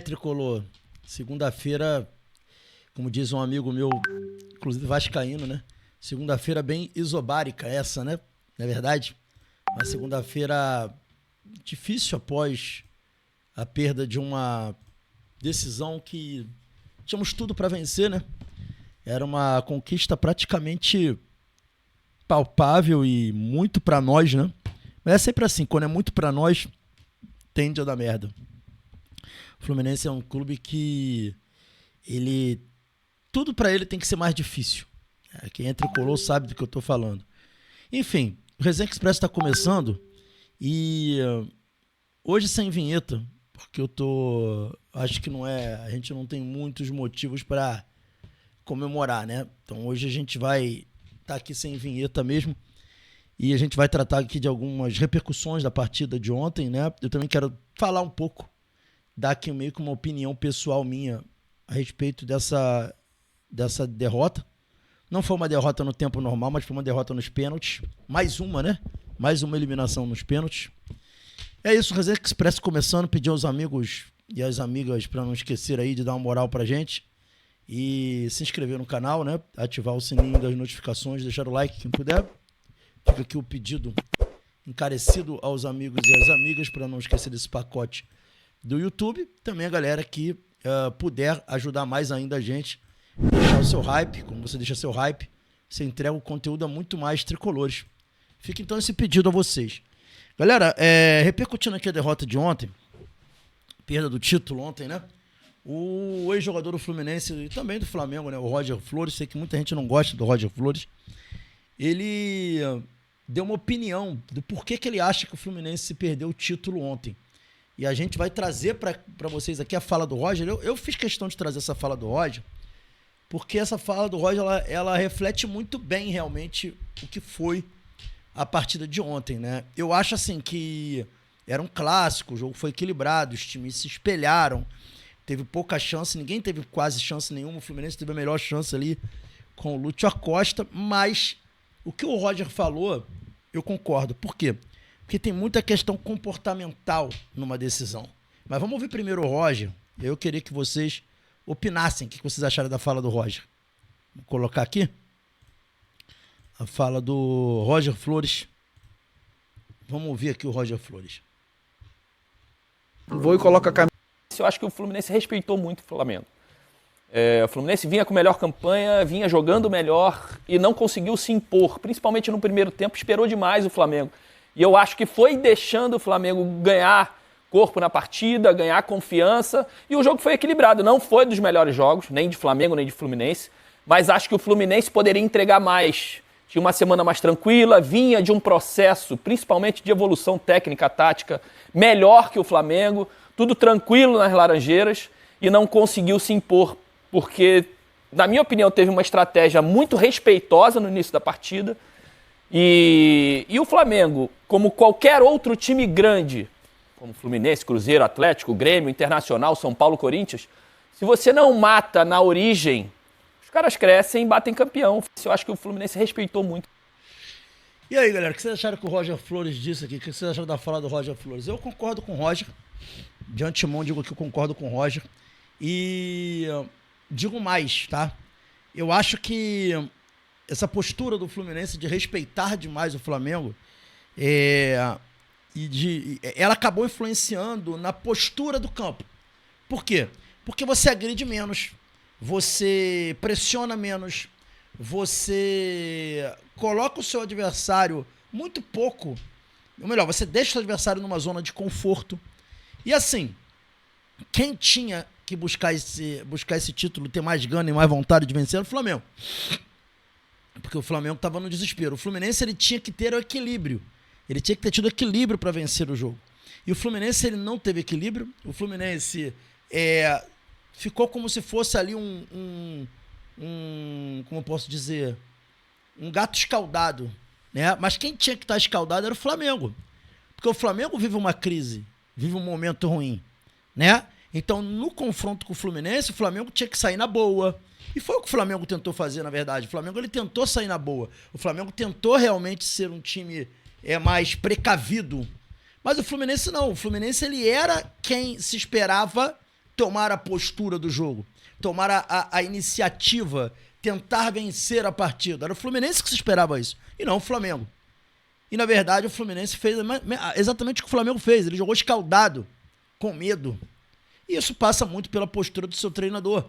Tricolor. Segunda-feira, como diz um amigo meu, inclusive vascaíno, né? Segunda-feira bem isobárica essa, né? Não é verdade? Uma segunda-feira difícil após a perda de uma decisão que tínhamos tudo para vencer, né? Era uma conquista praticamente palpável e muito para nós, né? Mas é sempre assim, quando é muito para nós, tende a dar merda. O Fluminense é um clube que tudo para ele tem que ser mais difícil. Quem é tricolor sabe do que eu tô falando. Enfim, o Resenha Expresso está começando e hoje sem vinheta, porque acho que a gente não tem muitos motivos para comemorar, né? Então hoje a gente vai estar aqui sem vinheta mesmo e a gente vai tratar aqui de algumas repercussões da partida de ontem, né? Eu também quero falar um pouco, dar aqui meio que uma opinião pessoal minha a respeito dessa derrota. Não foi uma derrota no tempo normal, mas foi uma derrota nos pênaltis. Mais uma, né? Mais uma eliminação nos pênaltis. É isso, o Resenha Expresso começando. Pedir aos amigos e às amigas para não esquecer aí de dar uma moral pra gente. E se inscrever no canal, né? Ativar o sininho das notificações, deixar o like quem puder. Fica aqui o pedido encarecido aos amigos e às amigas para não esquecer desse pacote do YouTube. Também a galera que puder ajudar mais ainda a gente, deixar o seu hype. Como você deixa seu hype, você entrega o conteúdo a muito mais tricolores. Fica então esse pedido a vocês. Galera, repercutindo aqui a derrota de ontem, perda do título ontem, né? O ex-jogador do Fluminense e também do Flamengo, né? O Roger Flores, sei que muita gente não gosta do Roger Flores. Ele deu uma opinião do porquê que ele acha que o Fluminense perdeu o título ontem. E a gente vai trazer para vocês aqui a fala do Roger. Eu fiz questão de trazer essa fala do Roger, porque essa fala do Roger, ela reflete muito bem realmente o que foi a partida de ontem, né? Eu acho assim que era um clássico, o jogo foi equilibrado, os times se espelharam, teve pouca chance, ninguém teve quase chance nenhuma, o Fluminense teve a melhor chance ali com o Lúcio Acosta, mas o que o Roger falou, eu concordo. Por quê? Porque tem muita questão comportamental numa decisão. Mas vamos ouvir primeiro o Roger. Eu queria que vocês opinassem o que vocês acharam da fala do Roger. Vou colocar aqui a fala do Roger Flores. Vamos ouvir aqui o Roger Flores. Vou e coloco a camisa. Eu acho que o Fluminense respeitou muito o Flamengo. O Fluminense vinha com melhor campanha, vinha jogando melhor e não conseguiu se impor, principalmente no primeiro tempo, esperou demais o Flamengo. E eu acho que foi deixando o Flamengo ganhar corpo na partida, ganhar confiança, e o jogo foi equilibrado. Não foi dos melhores jogos, nem de Flamengo, nem de Fluminense, mas acho que o Fluminense poderia entregar mais. Tinha uma semana mais tranquila, vinha de um processo, principalmente de evolução técnica, tática, melhor que o Flamengo, tudo tranquilo nas Laranjeiras, e não conseguiu se impor, porque, na minha opinião, teve uma estratégia muito respeitosa no início da partida, e o Flamengo, como qualquer outro time grande, como Fluminense, Cruzeiro, Atlético, Grêmio, Internacional, São Paulo, Corinthians, se você não mata na origem, os caras crescem e batem campeão. Eu acho que o Fluminense respeitou muito. E aí, galera, o que vocês acharam que o Roger Flores disse aqui? O que vocês acharam da fala do Roger Flores? Eu concordo com o Roger. De antemão, digo que eu concordo com o Roger. E digo mais, tá? Eu acho que essa postura do Fluminense de respeitar demais o Flamengo, ela acabou influenciando na postura do campo. Por quê? Porque você agride menos, você pressiona menos, você coloca o seu adversário muito pouco, ou melhor, você deixa o seu adversário numa zona de conforto. E assim, quem tinha que buscar esse título, ter mais gana e mais vontade de vencer era o Flamengo. Porque o Flamengo estava no desespero. O Fluminense ele tinha que ter o equilíbrio. Ele tinha que ter tido equilíbrio para vencer o jogo. E o Fluminense ele não teve equilíbrio. O Fluminense ficou como se fosse ali como eu posso dizer, um gato escaldado, né? Mas quem tinha que estar escaldado era o Flamengo. Porque o Flamengo vive uma crise, vive um momento ruim, né? Então, no confronto com o Fluminense, o Flamengo tinha que sair na boa. E foi o que o Flamengo tentou fazer, na verdade. O Flamengo ele tentou sair na boa. O Flamengo tentou realmente ser um time mais precavido. Mas o Fluminense não. O Fluminense ele era quem se esperava tomar a postura do jogo, tomar a iniciativa, tentar vencer a partida. Era o Fluminense que se esperava isso, e não o Flamengo. E, na verdade, o Fluminense fez exatamente o que o Flamengo fez. Ele jogou escaldado, com medo. E isso passa muito pela postura do seu treinador,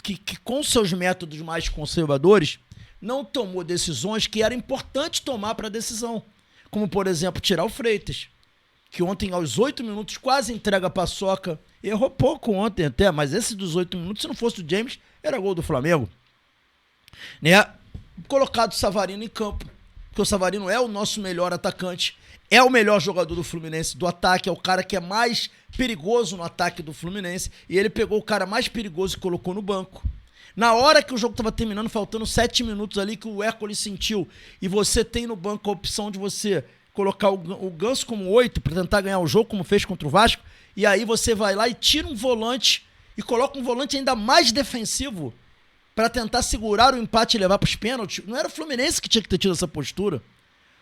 que com seus métodos mais conservadores, não tomou decisões que era importante tomar para a decisão. Como, por exemplo, tirar o Freitas, que ontem, aos 8 minutos, quase entrega a paçoca. Errou pouco ontem até, mas esse dos 8 minutos, se não fosse o James, era gol do Flamengo. Né? Colocado o Savarino em campo, porque o Savarino é o nosso melhor atacante, é o melhor jogador do Fluminense do ataque, é o cara que é mais perigoso no ataque do Fluminense, e ele pegou o cara mais perigoso e colocou no banco. Na hora que o jogo estava terminando, faltando 7 minutos ali, que o Hércules sentiu, e você tem no banco a opção de você colocar o Ganso como 8 para tentar ganhar o jogo, como fez contra o Vasco, e aí você vai lá e tira um volante e coloca um volante ainda mais defensivo para tentar segurar o empate e levar para os pênaltis. Não era o Fluminense que tinha que ter tido essa postura.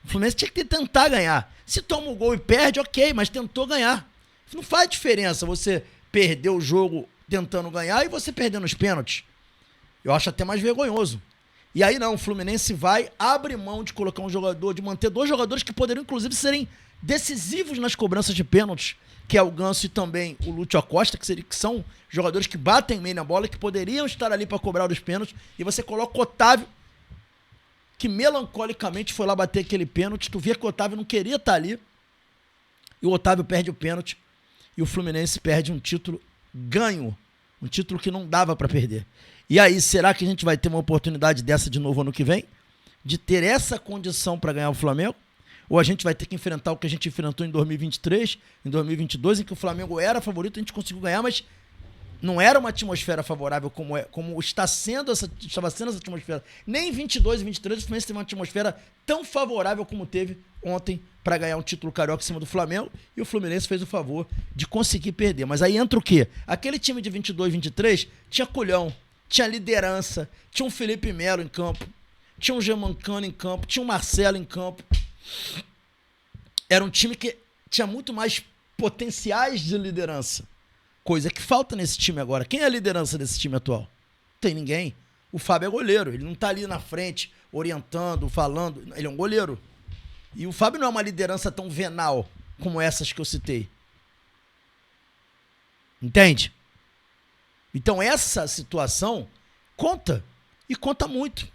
O Fluminense tinha que tentar ganhar. Se toma o gol e perde, ok, mas tentou ganhar. Não faz diferença você perder o jogo tentando ganhar e você perdendo os pênaltis. Eu acho até mais vergonhoso. E aí não, o Fluminense vai, abre mão de colocar um jogador, de manter 2 jogadores que poderiam inclusive serem decisivos nas cobranças de pênaltis, que é o Ganso e também o Lúcio Acosta, que são jogadores que batem meio na bola, que poderiam estar ali para cobrar os pênaltis, e você coloca o Otávio, que melancolicamente foi lá bater aquele pênalti. Tu via que o Otávio não queria estar ali, e o Otávio perde o pênalti, e o Fluminense perde um título ganho, um título que não dava para perder. E aí, será que a gente vai ter uma oportunidade dessa de novo ano que vem? De ter essa condição para ganhar o Flamengo? Ou a gente vai ter que enfrentar o que a gente enfrentou em 2023, em 2022, em que o Flamengo era favorito, a gente conseguiu ganhar, mas não era uma atmosfera favorável como estava sendo essa atmosfera. Nem em 22 e 23 o Fluminense teve uma atmosfera tão favorável como teve ontem para ganhar um título carioca em cima do Flamengo, e o Fluminense fez o favor de conseguir perder. Mas aí entra o quê? Aquele time de 22 e 23 tinha culhão, tinha liderança, tinha um Felipe Melo em campo, tinha um Germancano em campo, tinha um Marcelo em campo. Era um time que tinha muito mais potenciais de liderança, coisa que falta nesse time agora. Quem é a liderança desse time atual? Não tem ninguém. O Fábio é goleiro, ele não tá ali na frente orientando, falando, ele é um goleiro. E o Fábio não é uma liderança tão venal como essas que eu citei. Entende? Então essa situação conta, e conta muito.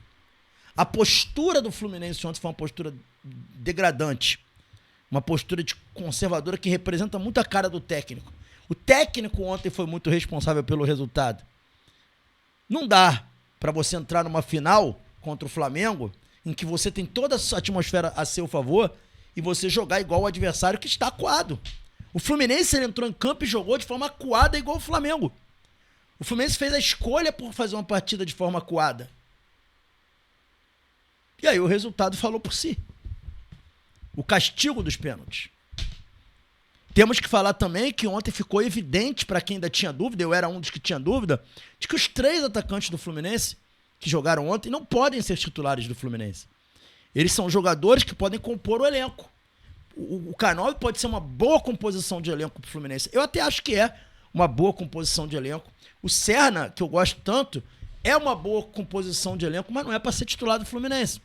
A postura do Fluminense ontem foi uma postura degradante, uma postura de conservadora que representa muito a cara do técnico. O técnico ontem foi muito responsável pelo resultado. Não dá para você entrar numa final contra o Flamengo em que você tem toda a atmosfera a seu favor e você jogar igual o adversário que está acuado. O Fluminense, ele entrou em campo e jogou de forma acuada igual o Flamengo. O Fluminense fez a escolha por fazer uma partida de forma acuada. E aí o resultado falou por si. O castigo dos pênaltis. Temos que falar também que ontem ficou evidente, para quem ainda tinha dúvida, eu era um dos que tinha dúvida, de que os 3 atacantes do Fluminense que jogaram ontem não podem ser titulares do Fluminense. Eles são jogadores que podem compor o elenco. O K9 pode ser uma boa composição de elenco para o Fluminense. Eu até acho que é uma boa composição de elenco. O Serna, que eu gosto tanto, é uma boa composição de elenco, mas não é para ser titular do Fluminense.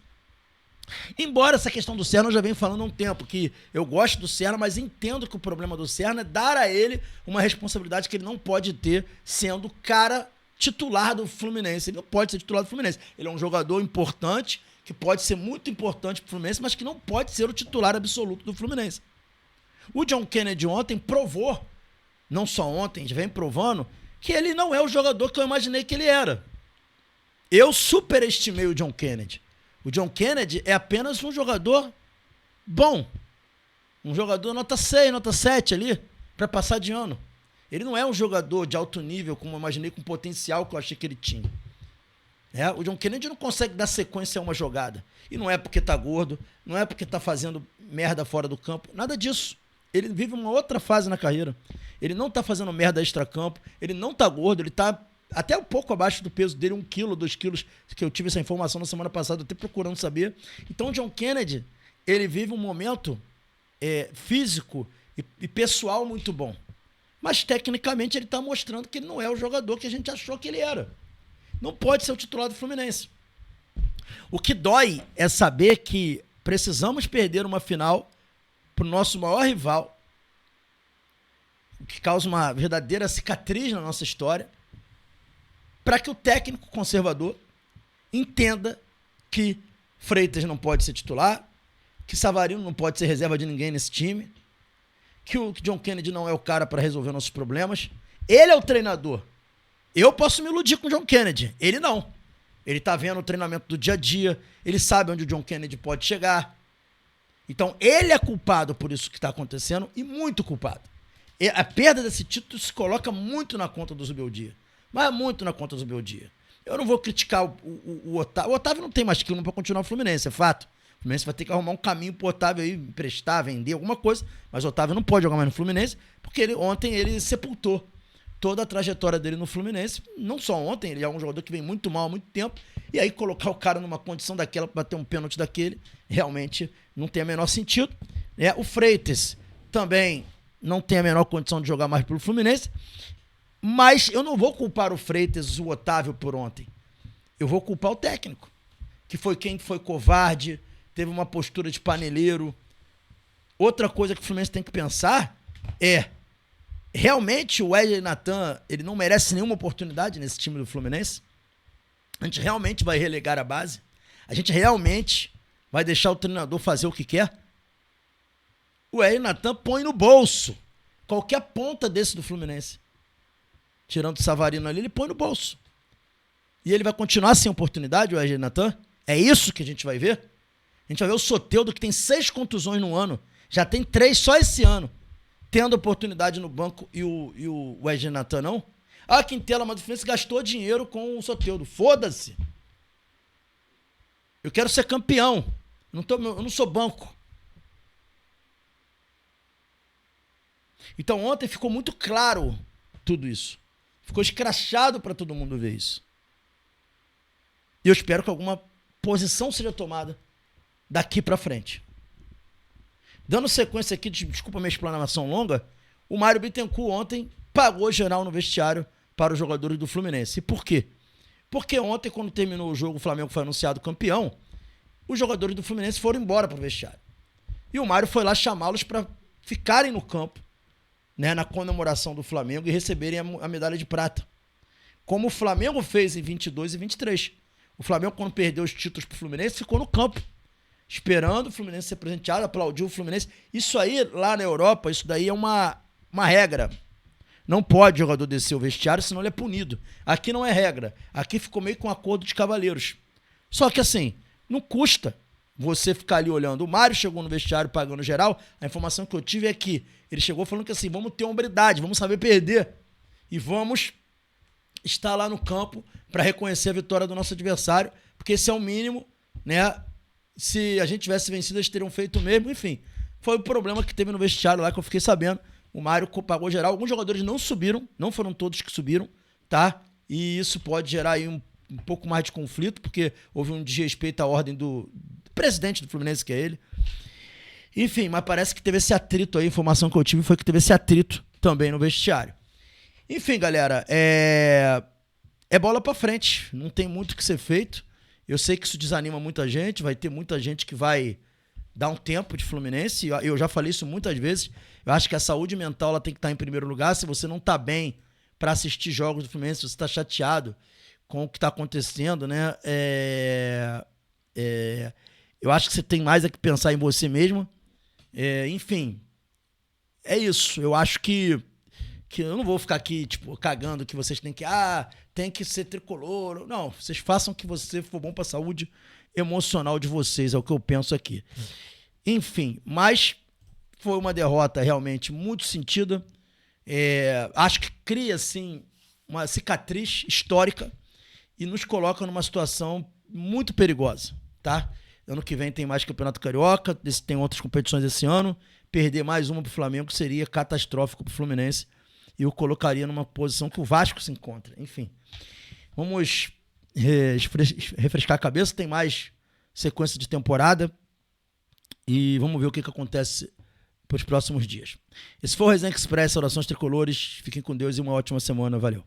Embora essa questão do Serna eu já venho falando há um tempo, que eu gosto do Serna, mas entendo que o problema do Serna é dar a ele uma responsabilidade que ele não pode ter sendo cara titular do Fluminense. Ele não pode ser titular do Fluminense. Ele é um jogador importante, que pode ser muito importante para o Fluminense, mas que não pode ser o titular absoluto do Fluminense. O John Kennedy ontem provou, não só ontem, já vem provando, que ele não é o jogador que eu imaginei que ele era. Eu superestimei o John Kennedy. O John Kennedy é apenas um jogador bom. Um jogador nota 6, nota 7 ali, para passar de ano. Ele não é um jogador de alto nível, como eu imaginei, com o potencial que eu achei que ele tinha. O John Kennedy não consegue dar sequência a uma jogada. E não é porque tá gordo, não é porque tá fazendo merda fora do campo, nada disso. Ele vive uma outra fase na carreira. Ele não tá fazendo merda extra-campo, ele não tá gordo, ele tá até um pouco abaixo do peso dele, 1 quilo, 2 quilos, que eu tive essa informação na semana passada, até procurando saber. Então o John Kennedy, ele vive um momento físico e pessoal muito bom. mas tecnicamente ele está mostrando que ele não é o jogador que a gente achou que ele era. Não pode ser o titular do Fluminense. O que dói é saber que precisamos perder uma final para o nosso maior rival, o que causa uma verdadeira cicatriz na nossa história, para que o técnico conservador entenda que Freitas não pode ser titular, que Savarino não pode ser reserva de ninguém nesse time, que o John Kennedy não é o cara para resolver nossos problemas. Ele é o treinador. Eu posso me iludir com o John Kennedy, ele não. Ele tá vendo o treinamento do dia a dia, ele sabe onde o John Kennedy pode chegar. Então, ele é culpado por isso que está acontecendo e muito culpado. E a perda desse título se coloca muito na conta do Zubeldia, mas muito na conta do Zubeldia. Eu não vou criticar o Otávio. O Otávio não tem mais clima para continuar no Fluminense, é fato. O Fluminense vai ter que arrumar um caminho pro Otávio aí, emprestar, vender alguma coisa, mas o Otávio não pode jogar mais no Fluminense, porque ontem ele sepultou toda a trajetória dele no Fluminense. Não só ontem, ele é um jogador que vem muito mal há muito tempo, e aí colocar o cara numa condição daquela para bater um pênalti daquele, realmente não tem o menor sentido. O Freitas também não tem a menor condição de jogar mais pelo Fluminense, mas eu não vou culpar o Freitas, o Otávio por ontem. Eu vou culpar o técnico, que foi quem foi covarde, teve uma postura de paneleiro. Outra coisa que o Fluminense tem que pensar é: realmente o Wesley Natan, ele não merece nenhuma oportunidade nesse time do Fluminense? A gente realmente vai relegar a base? A gente realmente vai deixar o treinador fazer o que quer? O Wesley Natan põe no bolso qualquer ponta desse do Fluminense. Tirando o Savarino ali, ele põe no bolso. E ele vai continuar sem oportunidade, o Wesley Natan? É isso que a gente vai ver? A gente vai ver o Soteldo, que tem 6 contusões no ano, já tem 3 só esse ano, tendo oportunidade no banco, e o Wesley Natan não? A Quintela, mas o Fluminense gastou dinheiro com o Soteldo. Foda-se. Eu quero ser campeão. Eu não sou banco. Então ontem ficou muito claro tudo isso. Ficou escrachado para todo mundo ver isso. E eu espero que alguma posição seja tomada daqui para frente. Dando sequência aqui, desculpa a minha explanação longa, o Mário Bittencourt ontem pagou geral no vestiário para os jogadores do Fluminense. E por quê? Porque ontem, quando terminou o jogo, o Flamengo foi anunciado campeão, os jogadores do Fluminense foram embora para o vestiário. E o Mário foi lá chamá-los para ficarem no campo, né, na comemoração do Flamengo, e receberem a medalha de prata. Como o Flamengo fez em 22 e 23. O Flamengo, quando perdeu os títulos para o Fluminense, ficou no campo, esperando o Fluminense ser presenteado, aplaudiu o Fluminense. Isso aí, lá na Europa, isso daí é uma regra. Não pode jogador descer o vestiário, senão ele é punido. Aqui não é regra. Aqui ficou meio com um acordo de cavalheiros. Só que assim, não custa você ficar ali olhando. O Mário chegou no vestiário pagando geral. A informação que eu tive é que ele chegou falando que assim, vamos ter hombridade, vamos saber perder. E vamos estar lá no campo para reconhecer a vitória do nosso adversário, porque esse é o mínimo, né? Se a gente tivesse vencido, eles teriam feito o mesmo. Enfim, foi o problema que teve no vestiário lá, que eu fiquei sabendo. O Mário pagou geral. Alguns jogadores não subiram, não foram todos que subiram, tá? E isso pode gerar aí um pouco mais de conflito, porque houve um desrespeito à ordem do presidente do Fluminense, que é ele. Enfim, mas parece que teve esse atrito aí. A informação que eu tive foi que teve esse atrito também no vestiário. Enfim, galera, é bola pra frente. Não tem muito o que ser feito. Eu sei que isso desanima muita gente. Vai ter muita gente que vai dar um tempo de Fluminense. Eu já falei isso muitas vezes. Eu acho que a saúde mental ela tem que estar em primeiro lugar. Se você não tá bem para assistir jogos do Fluminense, se você tá chateado com o que tá acontecendo, né? Eu acho que você tem mais a que pensar em você mesmo. Enfim, é isso. Eu acho que eu não vou ficar aqui, tipo, cagando que vocês têm que ser tricolor. Não, vocês façam o que você for bom pra saúde emocional de vocês, é o que eu penso aqui. Enfim, mas foi uma derrota realmente muito sentida. Acho que cria, assim, uma cicatriz histórica e nos coloca numa situação muito perigosa, tá? Ano que vem tem mais Campeonato Carioca, tem outras competições esse ano. Perder mais uma pro Flamengo seria catastrófico pro Fluminense e o colocaria numa posição que o Vasco se encontra. Enfim, vamos refrescar a cabeça, tem mais sequência de temporada e vamos ver o que acontece para os próximos dias. Esse foi o Resenha Express, Orações Tricolores. Fiquem com Deus e uma ótima semana. Valeu.